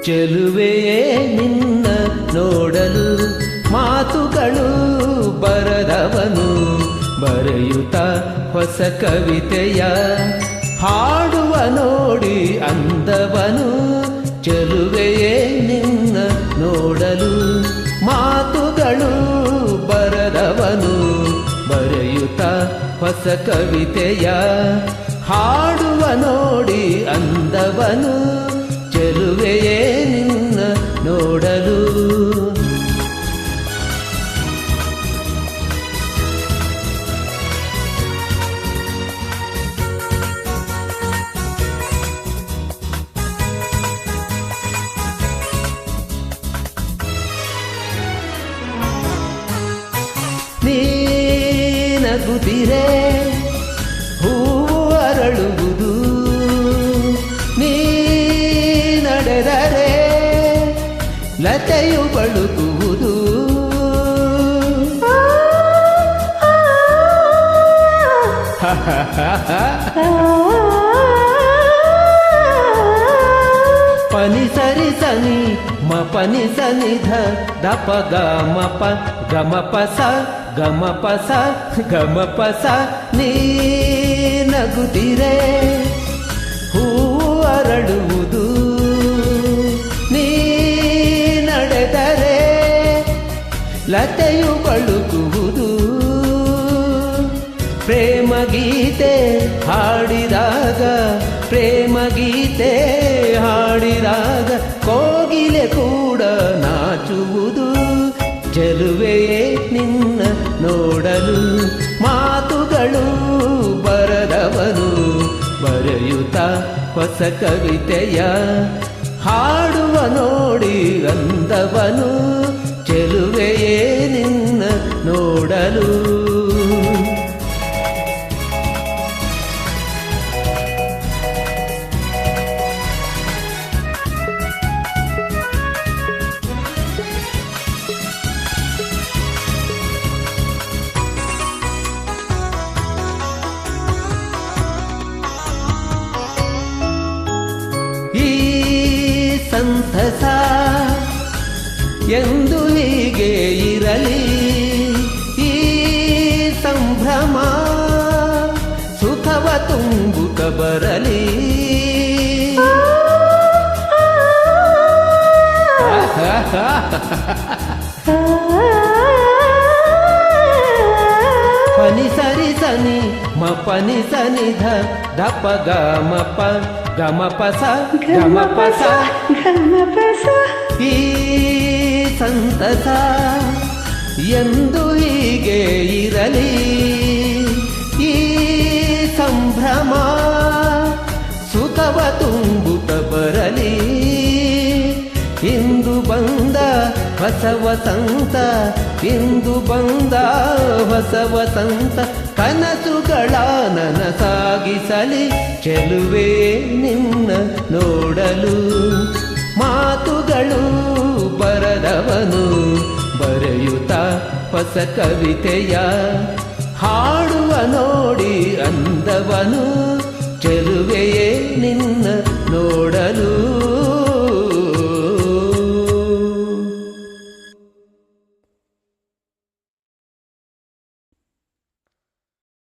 ಚೆಲುವೆಯೇ ನಿನ್ನ ನೋಡಲು ಮಾತುಗಳು ಬರದವನು ಬರೆಯುತ್ತ ಹೊಸ ಕವಿತೆಯ ಹಾಡುವ ನೋಡಿ ಅಂದವನು ಚೆಲುವೆಯೇ ನಿನ್ನ ನೋಡಲು ಮಾತುಗಳು ಬರದವನು ಬರೆಯುತ್ತ ಹೊಸ ಕವಿತೆಯ ಹಾಡುವ ನೋಡಿ ಅಂದವನು ಚೆಲುವೆಯೇ ನಿನ್ನ ನೋಡಲು ನೀನಗುತ್ತಿರೆ ಹೂವು ಅರಳುವುದು ನೀ ನಡೆದರೆ ಲತೆಯು ಬಳುಕುವುದು ಪನಿ ಸರಿ ಸನಿ ಮ ಪನಿ ಸನಿ ಧ ದಪ ಗ ಮ ಪ ಗ ಮ ಪ ಸ ಗ ಮ ಪ ಸ ಗ ಮ ಪ ಸ ನೀ ನಗುತ್ತಿರೆ ಹೂವು ಅರಳುವುದು ನೀ ನಡೆದರೆ ಲತೆಯು ಬಳುಕುವುದು ಪ್ರೇಮ ಗೀತೆ ಹಾಡಿದಾಗ ಪ್ರೇಮ ಗೀತೆ ಹಾಡಿದಾಗ ಕೋಗಿಲೆ ಕೂಡ ನಾಚುವುದು ಚೆಲುವೆಯೇ ನಿನ್ನ ನೋಡಲು ಮಾತುಗಳು ಬರದವನು ಬರೆಯುತ್ತ ಹೊಸ ಕವಿತೆಯ ಹಾಡುವ ನೋಡಿ ಅಂದವನು ಚೆಲುವೆಯೇ ನಿನ್ನ ನೋಡಲು ಈ ಸಂತಸ ಎಂದು ಹೀಗೆ ಇರಲಿ ಈ ಸಂಭ್ರಮ ಸುಖವ ತುಂಬುತ್ತ ಬರಲಿ ಪನಿ ಸರಿ ಸನಿ ಮ ಪನಿ ಸನಿ ಧ ದಪ ಗ ಮ ಪ ಗ ಮ ಪ ಸ ಗ ಮ ಪ ಸ ಈ ಸಂತಸ ಎಂದು ಹೀಗೆ ಇರಲಿ ಈ ಸಂಭ್ರಮ ಸುಖವ ತುಂಬುತ್ತ ಬರಲಿ ಇಂದು ಬಂದ ಹೊಸ ವಸಂತ ಇಂದು ಬಂದ ಹೊಸ ವಸಂತ ಕನಸುಗಳ ನನಸಾಗಿಸಲಿ ಚೆಲುವೆ ನಿನ್ನ ನೋಡಲು ಮಾತುಗಳು ಬರದವನು ಬರೆಯುತ್ತ ಹೊಸ ಕವಿತೆಯ ಹಾಡುವ ನೋಡಿ ಅಂದವನು